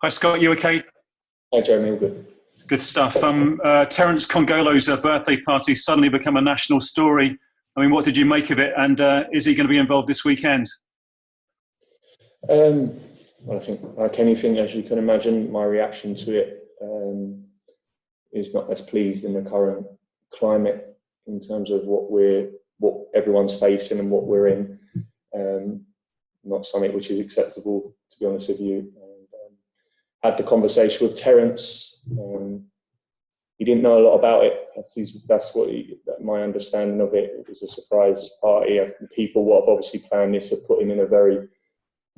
Hi Scott, you okay? Hi Jeremy, all good. Good stuff. Terence Congolo's birthday party suddenly become a national story. I mean, what did you make of it? And is he going to be involved this weekend? Well, I think, like anything, as you can imagine, my reaction to it is not as pleased in the current climate in terms of what everyone's facing and what we're in. Not something which is acceptable, to be honest with you. And, had the conversation with Terence. He didn't know a lot about it. That's my understanding of it. It was a surprise party. People what have obviously planned this have put him in a very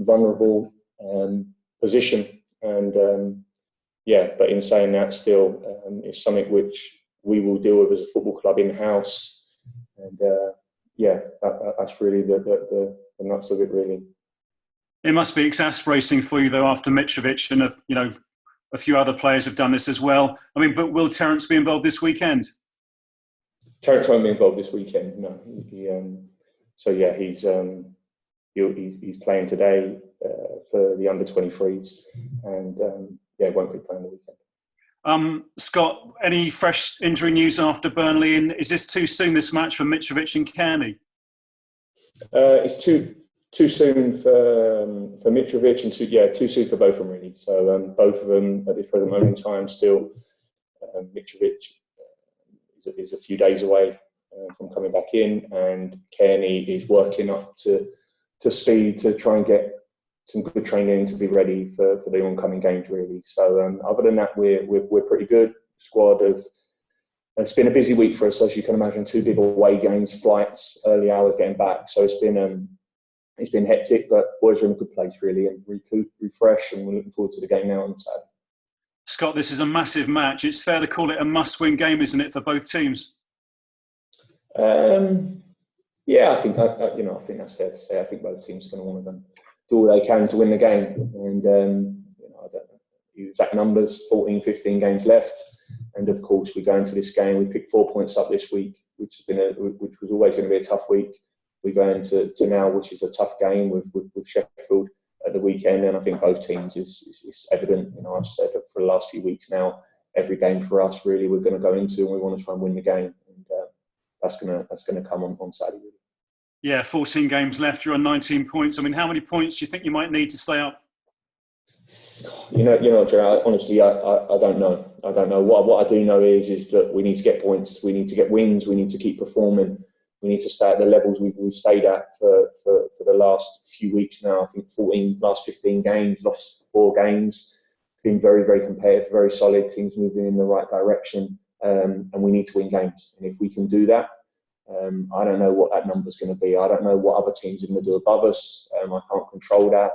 vulnerable position. And but in saying that, still, it's something which we will deal with as a football club in-house. And that's really the nuts of it, really. It must be exasperating for you, though, after Mitrovic and a few other players have done this as well. I mean, but will Terence be involved this weekend? Terence won't be involved this weekend. No. He's playing today for the under-23s, and won't be playing the weekend. Scott, any fresh injury news after Burnley? And is this too soon, this match for Mitrovic and Kearney? It's too soon for Mitrovic and too soon for both of them, really. So both of them at this present moment in time still. Mitrovic is a few days away from coming back in, and Kearney is working up to speed to try and get some good training to be ready for the oncoming games, really. So other than that, we're pretty good. Squad it's been a busy week for us, as you can imagine. 2 big away games, flights, early hours getting back. So it's been hectic, but boys are in a good place, really, and refresh, and we're looking forward to the game now on Saturday. Scott, this is a massive match. It's fair to call it a must-win game, isn't it, for both teams? I think that's fair to say. I think both teams are going to want to do all they can to win the game, and I don't know the exact numbers. 14, 15 games left, and of course we go into this game. We picked 4 points up this week, which was always going to be a tough week. We go into now, which is a tough game with Sheffield at the weekend, and I think both teams is evident. I've said it for the last few weeks now. Every game for us, really, we're going to go into, and we want to try and win the game, and that's going to come on Saturday. Really. Yeah, 14 games left. You're on 19 points. I mean, how many points do you think you might need to stay up? Gerard, honestly, I don't know. I don't know. What I do know is that we need to get points. We need to get wins. We need to keep performing. We need to stay at the levels we've stayed at for the last few weeks now. I think last 15 games, lost 4 games. Been very, very competitive, very solid. Teams moving in the right direction, and we need to win games. And if we can do that, I don't know what that number's going to be. I don't know what other teams are going to do above us. I can't control that.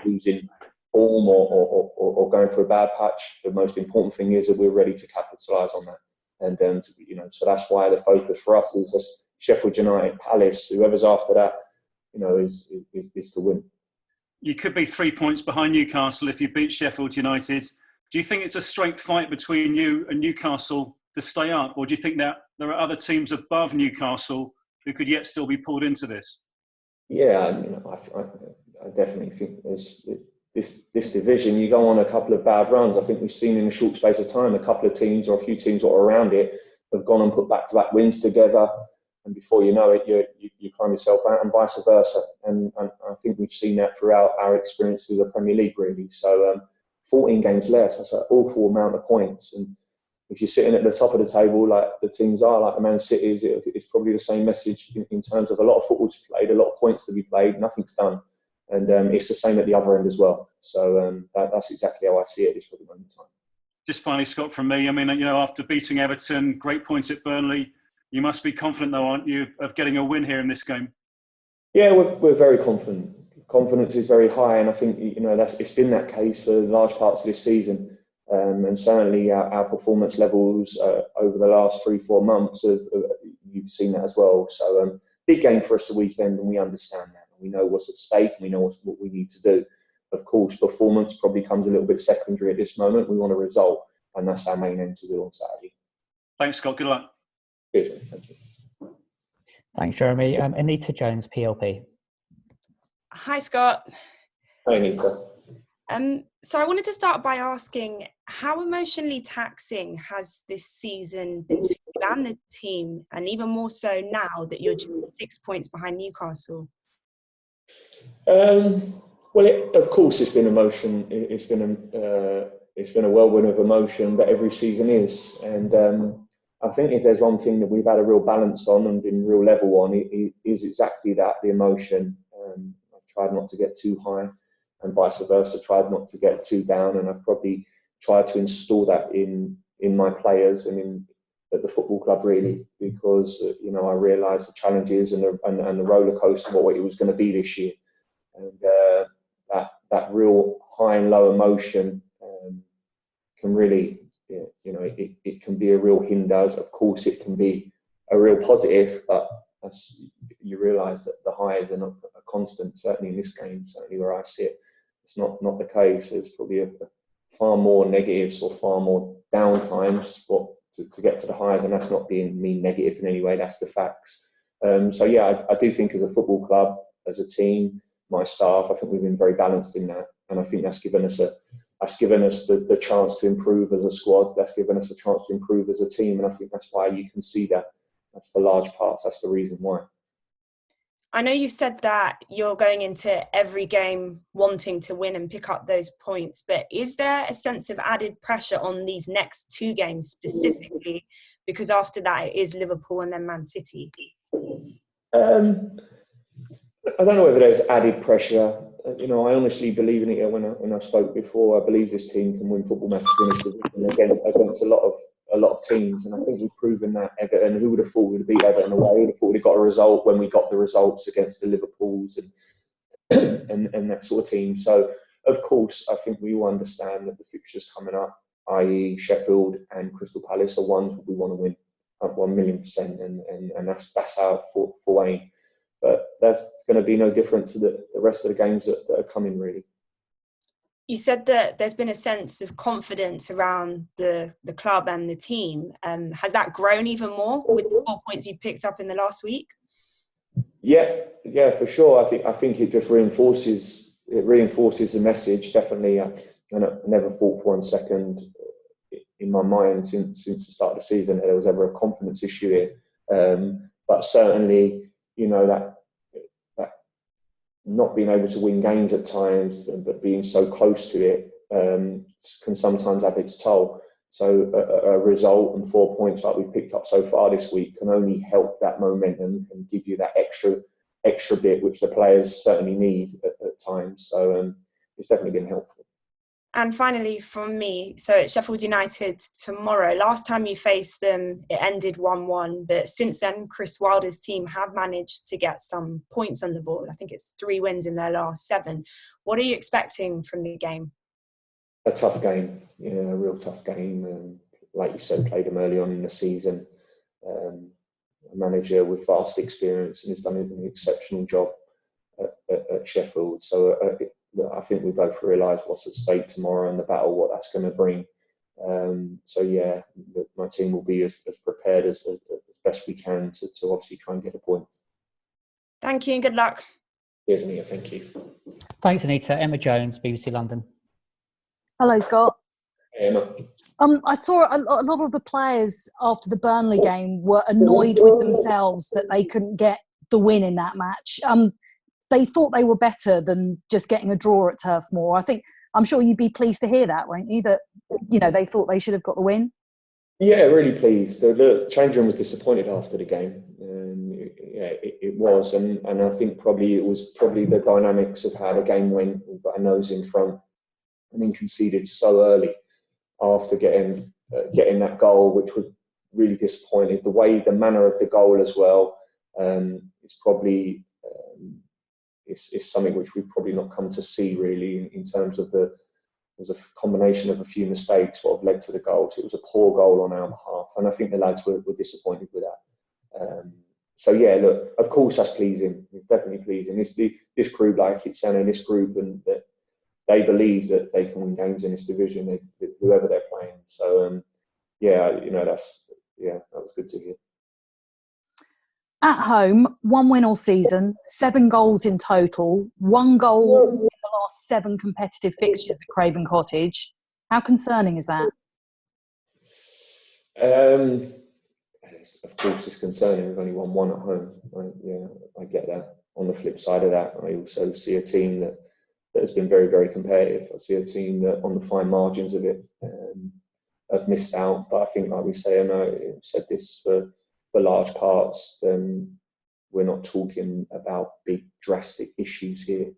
Losing form or going for a bad patch. The most important thing is that we're ready to capitalise on that. And so that's why the focus for us is this. Sheffield United, Palace, whoever's after that, is to win. You could be 3 points behind Newcastle if you beat Sheffield United. Do you think it's a straight fight between you and Newcastle to stay up, or do you think that there are other teams above Newcastle who could yet still be pulled into this? Yeah, I definitely think there's this division. You go on a couple of bad runs. I think we've seen in a short space of time a couple of teams or a few teams that are around it have gone and put back-to-back wins together. And before you know it, you climb yourself out, and vice versa. And I think we've seen that throughout our experience with the Premier League, really. So 14 games left, that's an awful amount of points. And if you're sitting at the top of the table, like the teams are, like the Man City, it's probably the same message in terms of a lot of football to be played, a lot of points to be played, nothing's done. And it's the same at the other end as well. So that's exactly how I see it at this moment in time. Just finally, Scott, from me, I mean, after beating Everton, great points at Burnley, you must be confident, though, aren't you, of getting a win here in this game? Yeah, we're very confident. Confidence is very high, and I think it's been that case for large parts of this season. And certainly our performance levels over the last 3-4 months, you've seen that as well. So big game for us the weekend, and we understand that. We know what's at stake, and we know what we need to do. Of course, performance probably comes a little bit secondary at this moment. We want a result, and that's our main aim to do on Saturday. Thanks, Scott. Good luck. Good. Thank you. Thanks, Jeremy. Anita Jones, PLP. Hi, Scott. Hi, Anita. So I wanted to start by asking, how emotionally taxing has this season been for you and the team, and even more so now that you're just 6 points behind Newcastle? Well, of course, it's been emotion. It's been a whirlwind of emotion, but every season is. And I think if there's one thing that we've had a real balance on and been real level on, it is exactly that, the emotion. I've tried not to get too high, and vice versa, tried not to get too down. And I've probably tried to install that in my players and at the football club, really, because I realised the challenges and the roller coaster, what it was going to be this year. And that real high and low emotion can really, it can be a real hinder. Of course, it can be a real positive, but as you realise that the highs are not a constant. Certainly in this game, certainly where I see it, it's not the case. There's probably far more negatives or far more down times, but to get to the highs, and that's not being mean negative in any way. That's the facts. So yeah, I do think as a football club, as a team, my staff, I think we've been very balanced in that, and I think that's given us the chance to improve as a squad. That's given us a chance to improve as a team, and I think that's why you can see that. That's for large parts. That's the reason why. I know you've said that you're going into every game wanting to win and pick up those points, but is there a sense of added pressure on these next 2 games specifically? Because after that, it is Liverpool and then Man City. I don't know whether there's added pressure. I honestly believe in it. When I spoke before, I believe this team can win football matches in this division against a lot of teams, and I think we've proven that. Everton, who would have thought we'd beat Everton away? Who would have thought we'd got a result when we got the results against the Liverpools and that sort of team? So, of course, I think we all understand that the fixtures coming up, i.e. Sheffield and Crystal Palace, are ones we want to win at 1,000,000%, and that's our full aim. But that's going to be no different to the rest of the games that are coming, really. You said that there's been a sense of confidence around the club and the team. Has that grown even more with the 4 points you picked up in the last week? Yeah, for sure. I think it just reinforces the message. Definitely, I never thought for 1 second in my mind since the start of the season that there was ever a confidence issue here. But certainly, that not being able to win games at times, but being so close to it, can sometimes have its toll. So a result and 4 points like we've picked up so far this week can only help that momentum and give you that extra bit, which the players certainly need at times. So it's definitely been helpful. And finally, from me, so it's Sheffield United tomorrow. Last time you faced them, it ended 1-1. But since then, Chris Wilder's team have managed to get some points on the board. I think it's 3 wins in their last 7. What are you expecting from the game? A tough game, a real tough game. Like you said, played them early on in the season. A manager with vast experience and has done an exceptional job at Sheffield. So I think we both realise what's at stake tomorrow and the battle, what that's going to bring. So yeah, my team will be as prepared as best we can to obviously try and get a point. Thank you and good luck. Cheers, Anita. Thank you. Thanks, Anita. Emma Jones, BBC London. Hello, Scott. Hey, Emma. I saw a lot of the players after the Burnley game were annoyed with themselves that they couldn't get the win in that match. They thought they were better than just getting a draw at Turf Moor. I'm sure you'd be pleased to hear that, won't you? That they thought they should have got the win. Yeah, really pleased. The change room was disappointed after the game. It was, and I think it was the dynamics of how the game went. We've got a nose in front, and then conceded so early after getting that goal, which was really disappointing. The manner of the goal as well is probably. Is something which we've probably not come to see really in terms of there's a combination of a few mistakes what have led to the goal. So it was a poor goal on our behalf, and I think the lads were disappointed with that. So yeah, look, of course that's pleasing. It's definitely pleasing. This group, like I keep saying, this group, and that they believe that they can win games in this division, whoever they're playing. So that was good to hear. At home, 1 win all season, 7 goals in total, 1 goal in the last 7 competitive fixtures at Craven Cottage. How concerning is that? Of course, it's concerning. We've only won 1 at home. I get that. On the flip side of that, I also see a team that has been very, very competitive. I see a team that, on the fine margins of it, have missed out. But I think, like we say, and I said this for large parts, we're not talking about big, drastic issues here.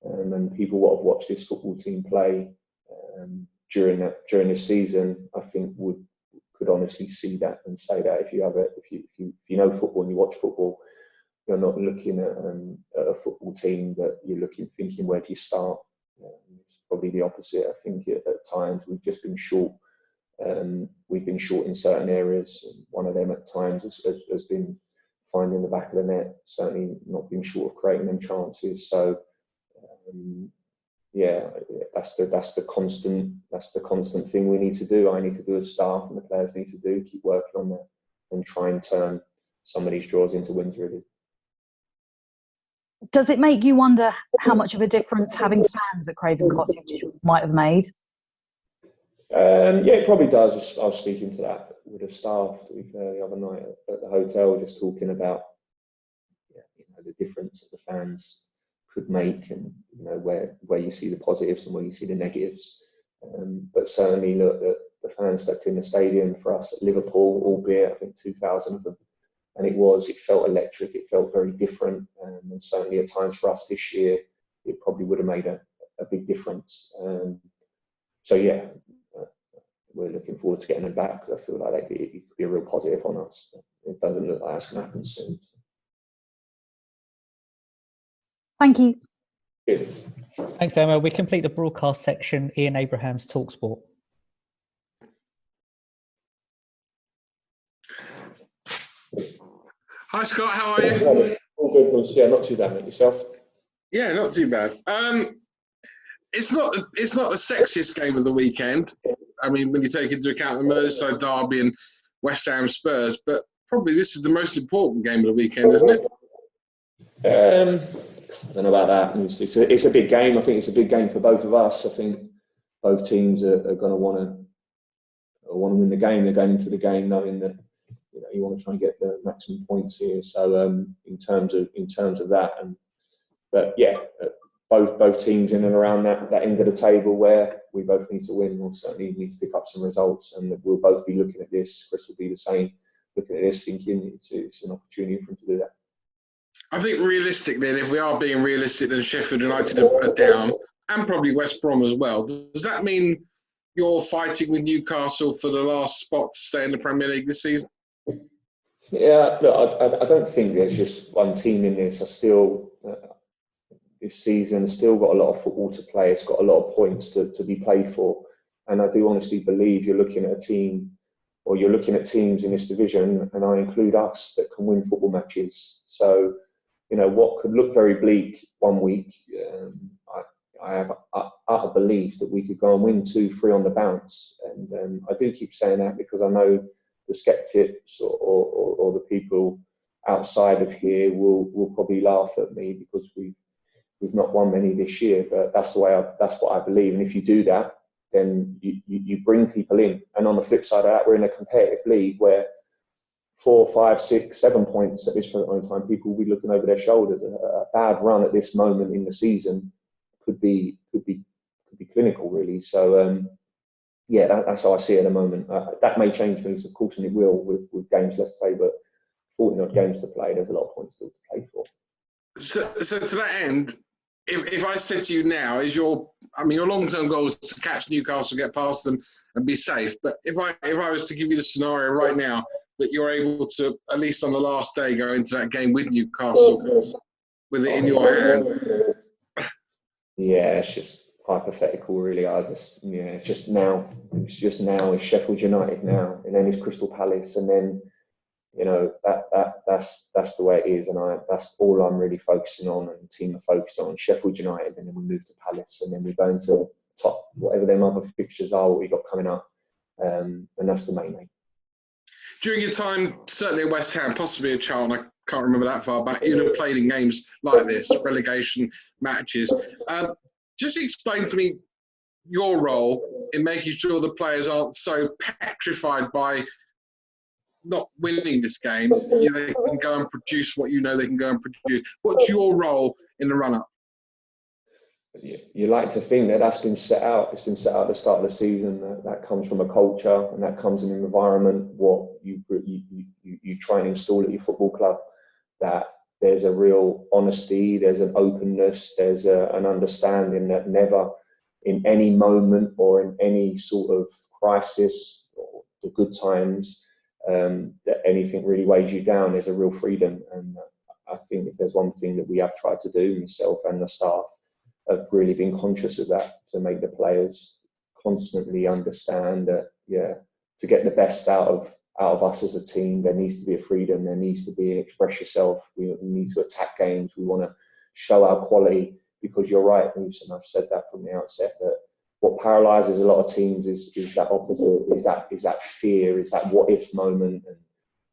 And people who have watched this football team play during this season, I think could honestly see that and say that if you know football and you watch football, you're not looking at a football team that you're thinking, where do you start? It's probably the opposite. I think at times we've just been short. We've been short in certain areas. One of them at times has been finding the back of the net. Certainly not been short of creating them chances. So that's the constant thing we need to do. I need to do as staff, and the players need to do. Keep working on that and try and turn some of these draws into wins. Really. Does it make you wonder how much of a difference having fans at Craven Cottage might have made? It probably does. I was speaking to that with the staff, to be fair, the other night at the hotel, just talking about the difference that the fans could make, and where you see the positives and where you see the negatives. But certainly, look, the fans stepped in the stadium for us at Liverpool, albeit I think 2,000 of them. And it felt electric, it felt very different. And certainly at times for us this year, it probably would have made a big difference. We're looking forward to getting them back, because I feel like it could be a real positive on us. It doesn't look like that's going to happen soon. Thank you. Good. Thanks, Emma. We complete the broadcast section. Ian Abraham's TalkSport. Hi Scott, how are you? All good, Bruce. Yeah, not too bad, mate. Yourself? Yeah, not too bad. It's not the sexiest game of the weekend. I mean, when you take into account the Merseyside derby and West Ham Spurs, but probably this is the most important game of the weekend, isn't it? I don't know about that. It's a big game. I think it's a big game for both of us. I think both teams are going to want to win the game. They're going into the game knowing that you want to try and get the maximum points here. So in terms of that, both teams in and around that end of the table where we both need to win. We'll certainly need to pick up some results, and we'll both be looking at this. Chris will be the same, looking at this, thinking it's an opportunity for him to do that. I think realistically, and if we are being realistic, then Sheffield United are down, and probably West Brom as well. Does that mean you're fighting with Newcastle for the last spot to stay in the Premier League this season? Yeah, look, I don't think there's just one team in this. This season has still got a lot of football to play. It's got a lot of points to be played for. And I do honestly believe you're looking at a team, or you're looking at teams in this division, and I include us, that can win football matches. So, what could look very bleak one week, I have utter belief that we could go and win 2-3 on the bounce. And I do keep saying that because I know the skeptics or the people outside of here will probably laugh at me because we've not won many this year, but that's what I believe. And if you do that, then you bring people in. And on the flip side of that, we're in a competitive league where 4, 5, 6, 7 points at this point in time, people will be looking over their shoulders. A bad run at this moment in the season could be clinical, really. So that's how I see it at the moment. That may change things, of course, and it will with games less to play, but 40 odd games to play, there's a lot of points still to play for. So to that end, if I said to you now, your long-term goal is to catch Newcastle, get past them, and be safe. But if I was to give you the scenario right now that you're able to, at least on the last day, go into that game with Newcastle with it in your hands. Yeah, it's just hypothetical, really. It's just now. It's Sheffield United now, and then it's Crystal Palace, and then that's the way it is, and that's all I'm really focusing on, and the team are focused on Sheffield United, and then we move to Palace, and then we go into top whatever them other fixtures are what we got coming up, and that's the main aim. During your time, certainly at West Ham, possibly at Charlton, I can't remember that far back, you'd have played in games like this, relegation matches. just explain to me your role in making sure the players aren't so petrified by not winning this game. They can go and produce what you know they can go and produce. What's your role in the run-up? You like to think that that's been set out. It's been set out at the start of the season. That comes from a culture, and that comes in an environment. What you try and install at your football club, that there's a real honesty, there's an openness, there's an understanding that never, in any moment or in any sort of crisis or the good times, that anything really weighs you down. There's a real freedom, and I think if there's one thing that we have tried to do, myself and the staff, have really been conscious of that, to make the players constantly understand that, to get the best out of us as a team, there needs to be a freedom, there needs to be an express yourself, we need to attack games, we want to show our quality, because you're right, Bruce, and I've said that from the outset, that what paralyses a lot of teams is that opposite, is that fear, is that what if moment, and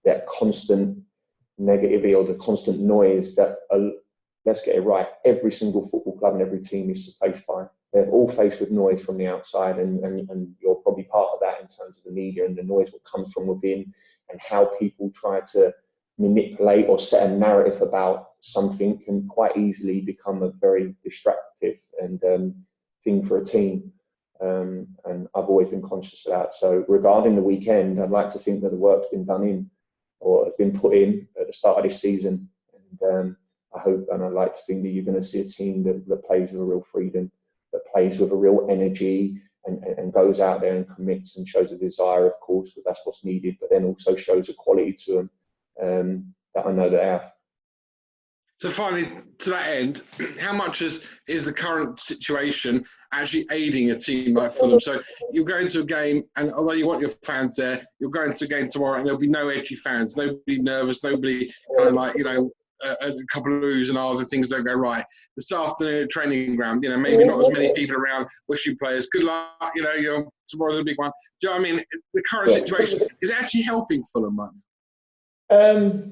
that constant negativity or the constant noise that, let's get it right, every single football club and every team is faced by. They're all faced with noise from the outside, and you're probably part of that in terms of the media and the noise that comes from within, and how people try to manipulate or set a narrative about something can quite easily become a very distractive and thing for a team. And I've always been conscious of that. So regarding the weekend, I'd like to think that the work's been done in, or has been put in at the start of this season. And I hope, and I'd like to think that you're going to see a team that plays with a real freedom, that plays with a real energy, and goes out there and commits and shows a desire, of course, because that's what's needed, but then also shows a quality to them that I know they have. So finally, to that end, how much is the current situation actually aiding a team like Fulham? So you're going to a game, and although you want your fans there, you're going to a game tomorrow, and there'll be no edgy fans, nobody nervous, nobody kind of like, a couple of oohs and ahs and things don't go right. This afternoon at training ground, maybe not as many people around wishing players good luck, tomorrow's a big one. Do you know what I mean? The current situation is actually helping Fulham right now.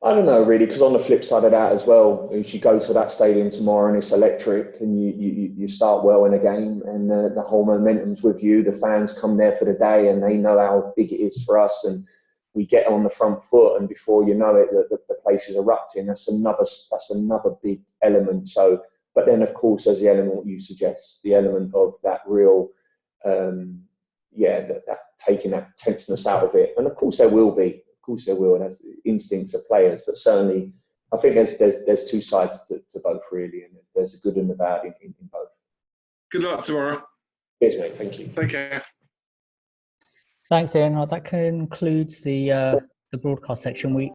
I don't know really, because on the flip side of that as well, if you go to that stadium tomorrow and it's electric, and you start well in a game, and the whole momentum's with you, the fans come there for the day and they know how big it is for us, and we get on the front foot, and before you know it, the place is erupting. That's another big element. So, but then of course there's the element you suggest, the element of that real, that taking that tenseness out of it, and of course there will be. Of course there will. That's instincts of players, but certainly I think there's two sides to both really, and there's a good and the bad in both. Good luck tomorrow. Cheers, mate. Thank you. Take care. Thanks, Ian. That concludes the broadcast section.